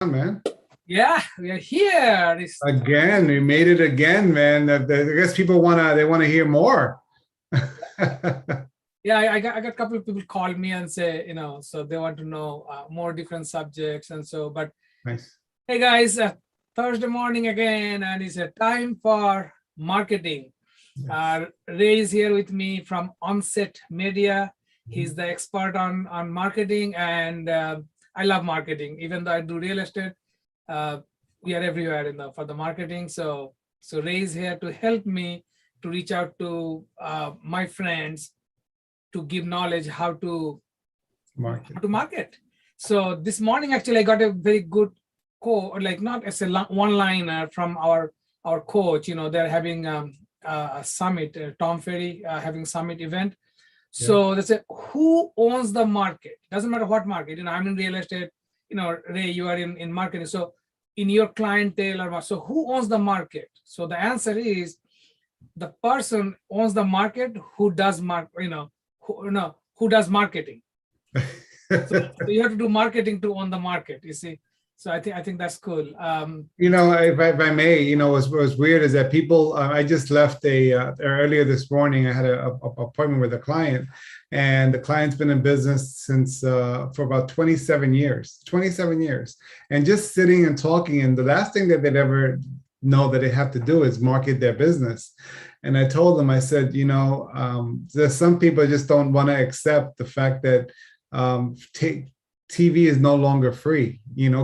Man. Yeah, we are here. Again, we made it again, man. I guess people wanna hear more. Yeah, I got a couple of people call me and say, so they want to know more different subjects and so. But Nice. hey, guys, Thursday morning again, and it's a time for marketing. Yes. Ray is here with me from Onset.media. He's the expert on marketing, and I love marketing. Even though I do real estate, we are everywhere for the marketing. So Ray is here to help me to reach out to my friends to give knowledge how to market. So this morning, actually, I got a very good quote, like not as a one-liner from our coach. They're having a summit, Tom Ferry having summit event. So they say, who owns the market? Doesn't matter what market. I'm in real estate. Ray, you are in marketing. So in your clientele, so who owns the market? So the answer is the person owns the market who does who does marketing. So you have to do marketing to own the market, you see. So I think that's cool. If I may, what's weird is that people. I just left earlier this morning. I had a appointment with a client, and the client's been in business since for about 27 years. 27 years, and just sitting and talking. And the last thing that they'd ever know that they have to do is market their business. And I told them, I said, there's some people just don't want to accept the fact that TV is no longer free.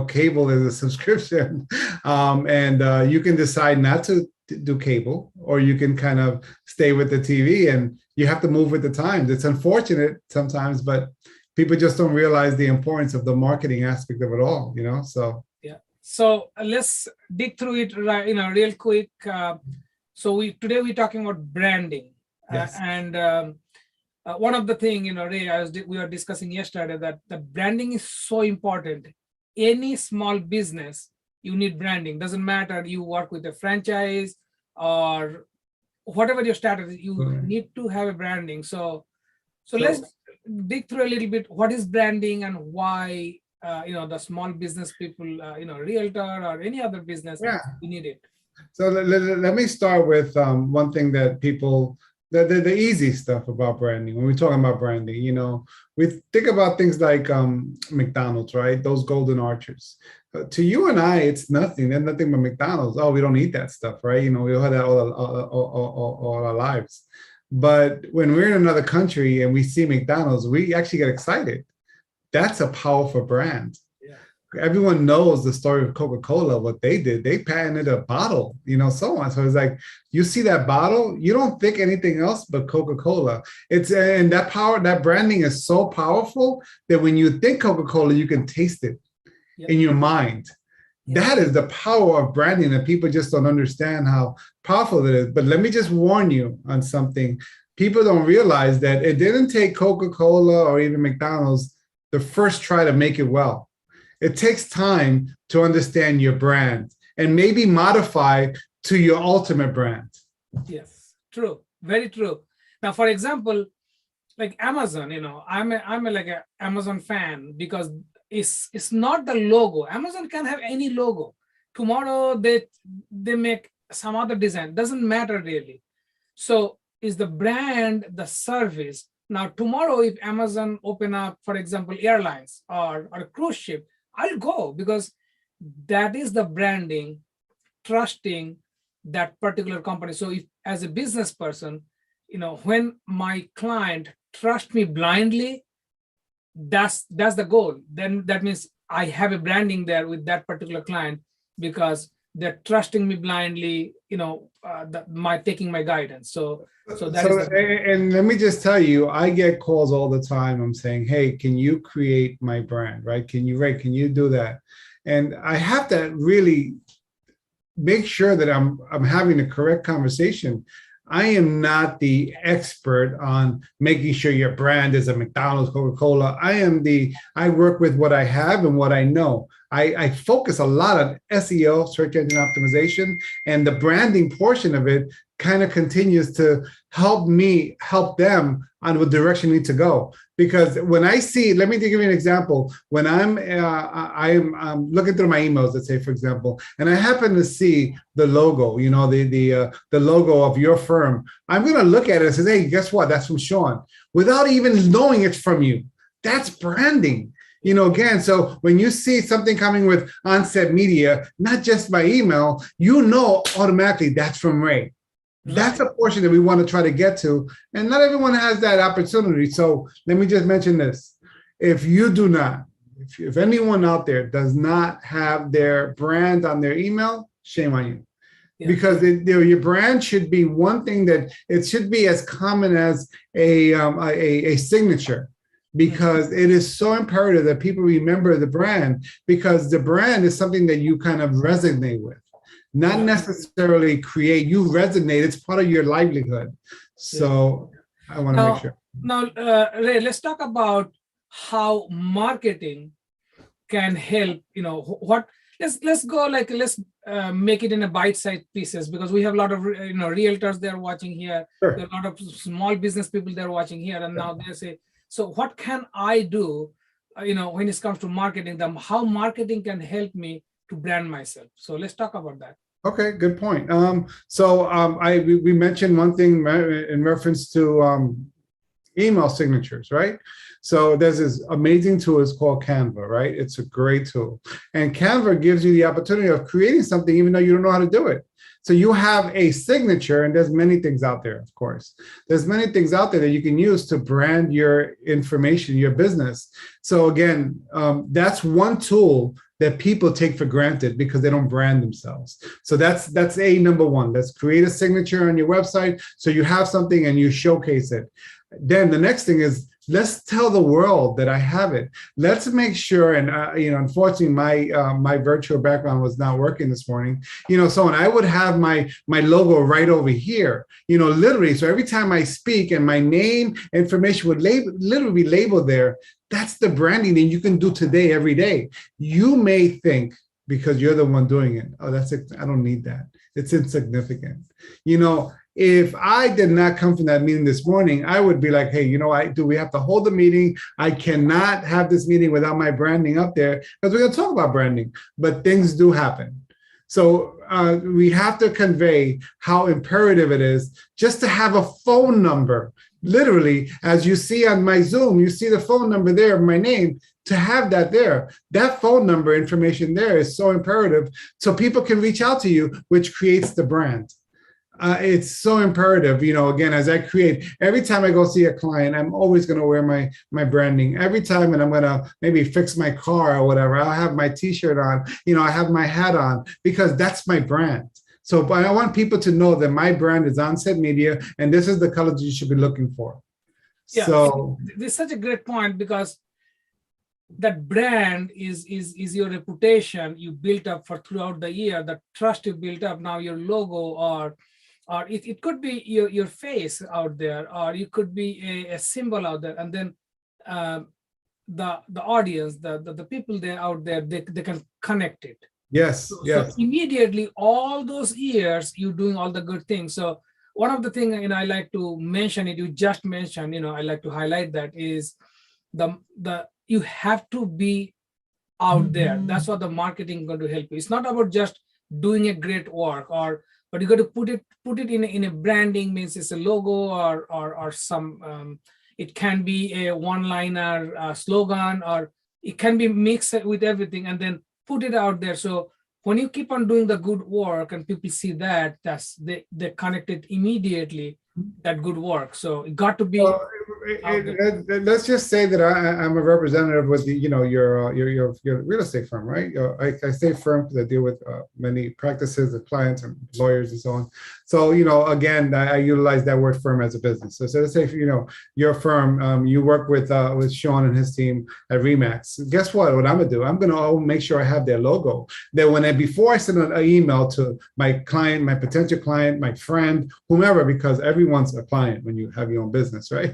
Cable is a subscription, and you can decide not to do cable, or you can kind of stay with the TV, and you have to move with the times. It's unfortunate sometimes, but people just don't realize the importance of the marketing aspect of it all. So yeah. So let's dig through it, real quick. So today we're talking about branding. Yes. And one of the things, Ray, we were discussing yesterday that the branding is so important. Any small business, you need branding. Doesn't matter you work with a franchise or whatever your status, you need to have a branding. So let's dig through a little bit. What is branding and why, the small business people, realtor or any other business, you need it. So let me start with one thing that people, the easy stuff about branding. When we're talking about branding, we think about things like McDonald's, right? Those golden arches. To you and I, it's nothing. There's nothing but McDonald's. Oh, we don't eat that stuff, right? We all had that all our lives. But when we're in another country and we see McDonald's, we actually get excited. That's a powerful brand. Everyone knows the story of Coca-Cola, what they did. They patented a bottle, so on. So it's like, you see that bottle, you don't think anything else but Coca-Cola. And that branding is so powerful that when you think Coca-Cola, you can taste it in your mind. That is the power of branding, that people just don't understand how powerful it is. But let me just warn you on something. People don't realize that it didn't take Coca-Cola or even McDonald's the first try to make it well. It takes time to understand your brand and maybe modify to your ultimate brand. Yes, true, very true. Now, for example, like Amazon, I'm like an Amazon fan because it's not the logo. Amazon can have any logo. Tomorrow they make some other design. Doesn't matter really. So is the brand the service? Now tomorrow, if Amazon open up, for example, airlines or a cruise ship, I'll go because that is the branding, trusting that particular company. So if as a business person, when my client trusts me blindly, that's the goal. Then that means I have a branding there with that particular client because they're trusting me blindly, taking my guidance. And let me just tell you, I get calls all the time. I'm saying, hey, can you create my brand, right? Can you do that? And I have to really make sure that I'm having the correct conversation. I am not the expert on making sure your brand is a McDonald's, Coca-Cola. I work with what I have and what I know. I focus a lot on SEO, search engine optimization, and the branding portion of it kind of continues to help me help them on what direction we need to go. Because when I see, let me give you an example. When I'm looking through my emails, let's say, for example, and I happen to see the logo, you know, the logo of your firm, I'm going to look at it and say, hey, guess what? That's from Shawn, without even knowing it's from you. That's branding. You know, again, so when you see something coming with onset.media, not just by email, you know automatically that's from Ray. That's a portion that we want to try to get to. And not everyone has that opportunity. So let me just mention this. If you do not, if anyone out there does not have their brand on their email, shame on you. Yeah. Because your brand should be one thing that it should be as common as a signature. Because it is so imperative that people remember the brand, because the brand is something that you kind of resonate with. Not necessarily create, you resonate, it's part of your livelihood. So I want to make sure. Now, Ray, let's talk about how marketing can help, you know, let's go like, let's make it in a bite-sized pieces, because we have a lot of, you know, realtors they're watching here. Sure. There are a lot of small business people they're watching here, and now they say, so what can I do, you know, when it comes to marketing them, how marketing can help me to brand myself. So let's talk about that. Okay, good point. We mentioned one thing in reference to email signatures, right? So there's this amazing tool, it's called Canva, right? It's a great tool. And Canva gives you the opportunity of creating something even though you don't know how to do it. So you have a signature, and there's many things out there, of course. There's many things out there that you can use to brand your information, your business. So again, that's one tool that people take for granted because they don't brand themselves. So that's a number one. Let's create a signature on your website so you have something and you showcase it. Then the next thing is, let's tell the world that I have it. Let's make sure, and you know, unfortunately, my virtual background was not working this morning. You know, so I would have my logo right over here. You know, literally. So every time I speak, and my name information would literally be labeled there. That's the branding that you can do today, every day. You may think, because you're the one doing it, oh, that's it, I don't need that. It's insignificant. You know, if I did not come from that meeting this morning, I would be like, hey, you know, we have to hold the meeting. I cannot have this meeting without my branding up there, because we're going to talk about branding, but things do happen. So we have to convey how imperative it is just to have a phone number. Literally, as you see on my Zoom, you see the phone number there, my name, to have that there. That phone number information there is so imperative so people can reach out to you, which creates the brand. It's so imperative, you know, again, as I create, every time I go see a client, I'm always going to wear my branding every time. And I'm going to maybe fix my car or whatever. I'll have my t-shirt on, you know, I have my hat on, because that's my brand. So but I want people to know that my brand is onset.media, and this is the colors you should be looking for. Yeah, so this is such a great point, because that brand is your reputation you built up for throughout the year, the trust you built up. Now your logo, or it could be your face out there, or it could be a symbol out there, and then the audience, the people there out there, they can connect it. Yes, yes. So immediately, all those years, you're doing all the good things. So one of the things, you know, I like to mention it, you just mentioned, you know, I like to highlight that is you have to be out there. That's what the marketing is going to help you. It's not about just doing a great work, but you got to put it in a branding, means it's a logo or some, it can be a one-liner slogan, or it can be mixed with everything, and then put it out there. So when you keep on doing the good work and people see that, they connect it immediately, that good work. So it got to be. Let's just say that I'm a representative with the, you know, your real estate firm, right? I say firm because I deal with many practices and clients and lawyers and so on. So, you know, again, I utilize that word firm as a business. So let's say, you know, your firm, you work with Shawn and his team at Remax. Guess what? What I'm gonna do? I'm gonna make sure I have their logo. That before I send an email to my client, my potential client, my friend, whomever, because everyone's a client when you have your own business, right?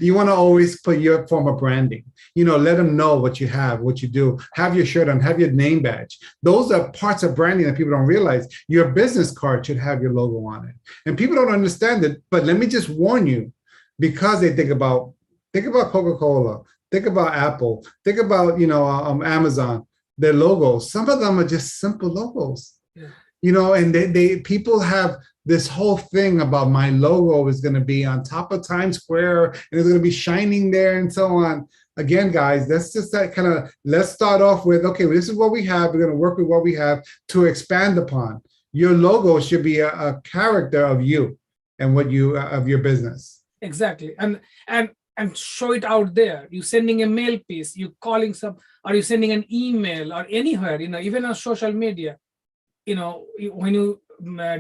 You want to always put your form of branding. Let them know what you have, what you do. Have your shirt on, have your name badge. Those are parts of branding that people don't realize. Your business card should have your logo on it. And people don't understand it, but let me just warn you, because they think about Coca-Cola, think about Apple, think about, Amazon, their logos. Some of them are just simple logos. Yeah. And they people have this whole thing about my logo is going to be on top of Times Square and it's going to be shining there and so on. Again, guys, that's just that kind of, let's start off with, okay, well, this is what we have. We're going to work with what we have to expand upon. Your logo should be a character of you and what you, of your business. Exactly. And show it out there. You sending a mail piece, you calling some, or you sending an email or anywhere, even on social media, when you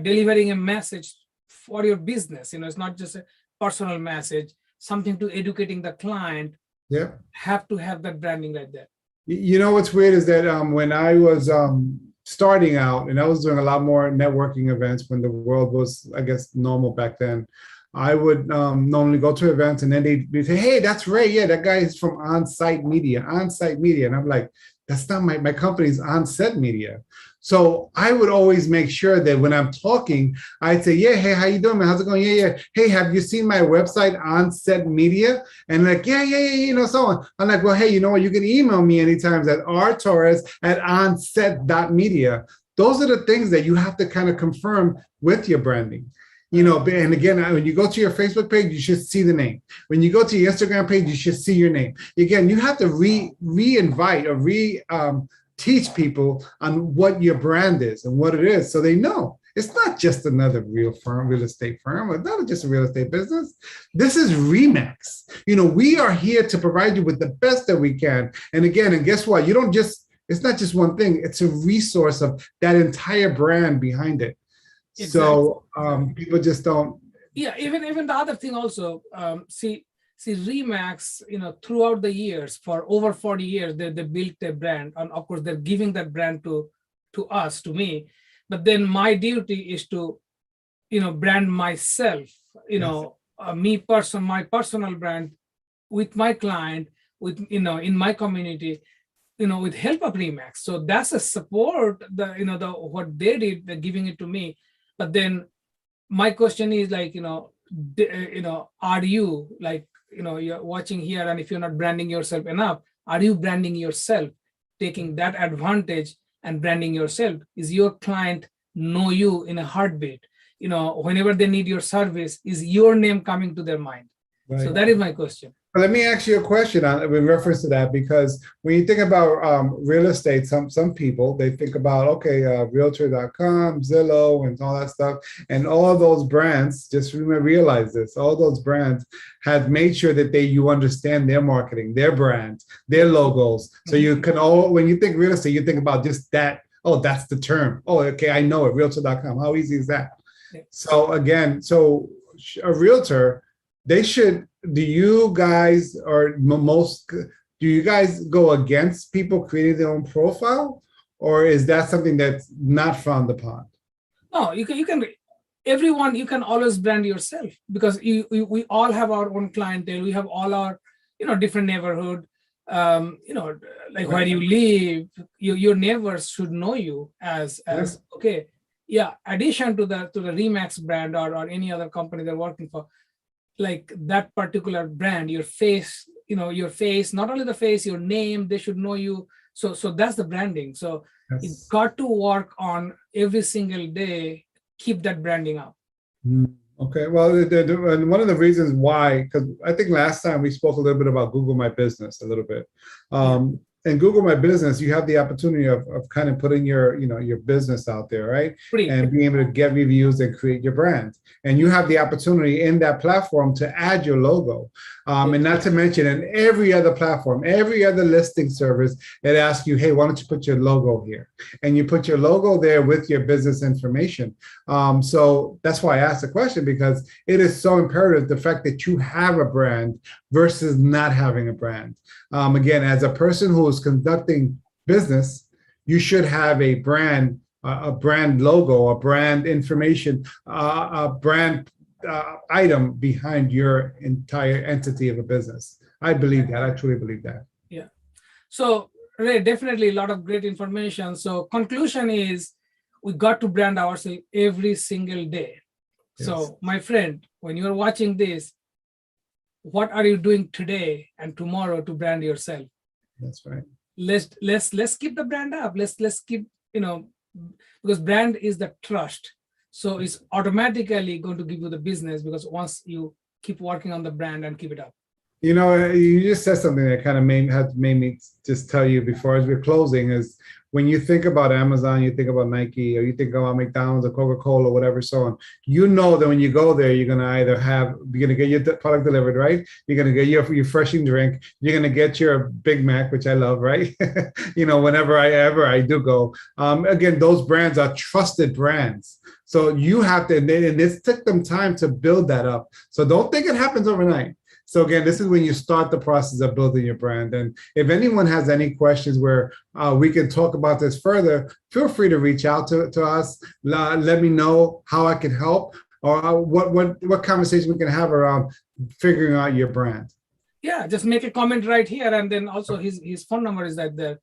delivering a message for your business, it's not just a personal message, something to educating the client. Yeah. Have to have that branding like that. What's weird is that when I was starting out, and I was doing a lot more networking events when the world was, I guess, normal back then, I would normally go to events and then they'd say, hey, that's Ray. Yeah, that guy is from onset.media. And I'm like, that's not my company's onset media. So I would always make sure that when I'm talking, I'd say, yeah, hey, how you doing, man? How's it going? Yeah. Hey, have you seen my website, Onset Media? And like, yeah, so on. I'm like, well, hey, you know what? You can email me anytime at rtorres@onset.media. Those are the things that you have to kind of confirm with your branding. And again, when you go to your Facebook page, you should see the name. When you go to your Instagram page, you should see your name. Again, you have to re-invite or teach people on what your brand is and what it is, so they know it's not just another real estate firm. It's not just a real estate business. This is Remax. We are here to provide you with the best that we can. And again, and guess what? It's not just one thing. It's a resource of that entire brand behind it. Exactly. So people just don't. Yeah, even the other thing also, see Remax, throughout the years, for over 40 years, they built a brand, and of course they're giving that brand to us, to me. But then my duty is to, brand myself, Yes. my personal brand with my client, with in my community, with help of Remax. So that's a support. What they did, they're giving it to me. But then my question is like, are you like, you're watching here, and if you're not branding yourself enough, are you branding yourself, taking that advantage and branding yourself? Is your client know you in a heartbeat? Whenever they need your service, is your name coming to their mind? Right. So that is my question. Let me ask you a question in reference to that, because when you think about real estate, some people, they think about, okay, realtor.com, Zillow, and all that stuff. And all those brands, just realize this, all those brands have made sure that you understand their marketing, their brand, their logos. So you can when you think real estate, you think about just that. Oh, that's the term. Oh, okay, I know it, realtor.com. How easy is that? Yeah. So again, a realtor, do you guys go against people creating their own profile, or is that something that's not frowned upon? No, you can everyone, you can always brand yourself, because we all have our own clientele. We have all our, different neighborhood, like where you live, your neighbors should know you as okay. Yeah, addition to the Remax brand or any other company they're working for, like that particular brand, your face, not only the face, your name, they should know you. So that's the branding. So yes, you've got to work on every single day, keep that branding up. Okay, well, and one of the reasons why, because I think last time we spoke a little bit about Google My Business a little bit. And Google My Business, you have the opportunity of kind of putting your business out there, right? And being able to get reviews and create your brand. And you have the opportunity in that platform to add your logo. And not to mention, in every other platform, every other listing service, it asks you, hey, why don't you put your logo here? And you put your logo there with your business information. So that's why I asked the question, because it is so imperative, the fact that you have a brand versus not having a brand. Again, as a person who is conducting business, you should have a brand logo, a brand information, a brand item behind your entire entity of a business. I believe that. I truly believe that. Yeah. So Ray, definitely a lot of great information. So conclusion is we got to brand ourselves every single day. Yes. So my friend, when you're watching this, what are you doing today and tomorrow to brand yourself? That's right. Let's keep the brand up. Let's keep, because brand is the trust. So it's automatically going to give you the business, because once you keep working on the brand and keep it up. You just said something that kind of made me just tell you before, as we're closing, is when you think about Amazon, you think about Nike, or you think about McDonald's or Coca-Cola, or whatever, so on. You know that when you go there, you're going to either you're going to get your product delivered, right? You're going to get your refreshing drink. You're going to get your Big Mac, which I love, right? Whenever I do go. Again, those brands are trusted brands. So you have to, and this took them time to build that up. So don't think it happens overnight. So again, this is when you start the process of building your brand. And if anyone has any questions where we can talk about this further, feel free to reach out to us. Let me know how I can help, or what conversation we can have around figuring out your brand. Yeah, just make a comment right here, and then also his phone number is right there,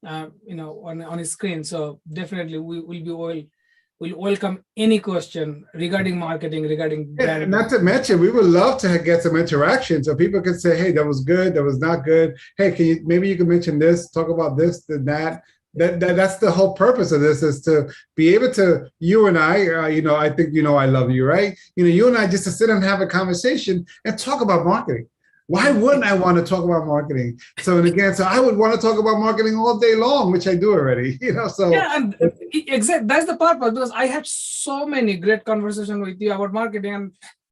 on his screen. So definitely we'll welcome any question regarding marketing, regarding brand. And not to mention, we would love to get some interaction, so people can say, hey, that was good, that was not good. Hey, maybe you can mention this, talk about this, and that. That's the whole purpose of this, is to be able to, you and I, I think, I love you, right? You and I, just to sit and have a conversation and talk about marketing. Why wouldn't I want to talk about marketing? So I would want to talk about marketing all day long, which I do already, so. Yeah, and exactly, that's the purpose, because I had so many great conversations with you about marketing, and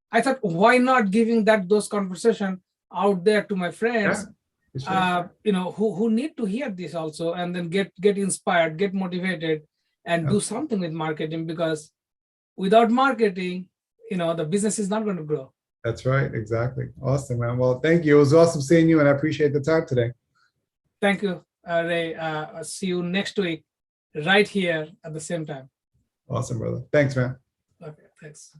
I thought, why not giving those conversations out there to my friends, who need to hear this also, and then get inspired, get motivated, and do something with marketing, because without marketing, the business is not going to grow. That's right. Exactly. Awesome, man. Well, thank you. It was awesome seeing you, and I appreciate the time today. Thank you, Ray. I'll see you next week, right here at the same time. Awesome, brother. Thanks, man. Okay, thanks.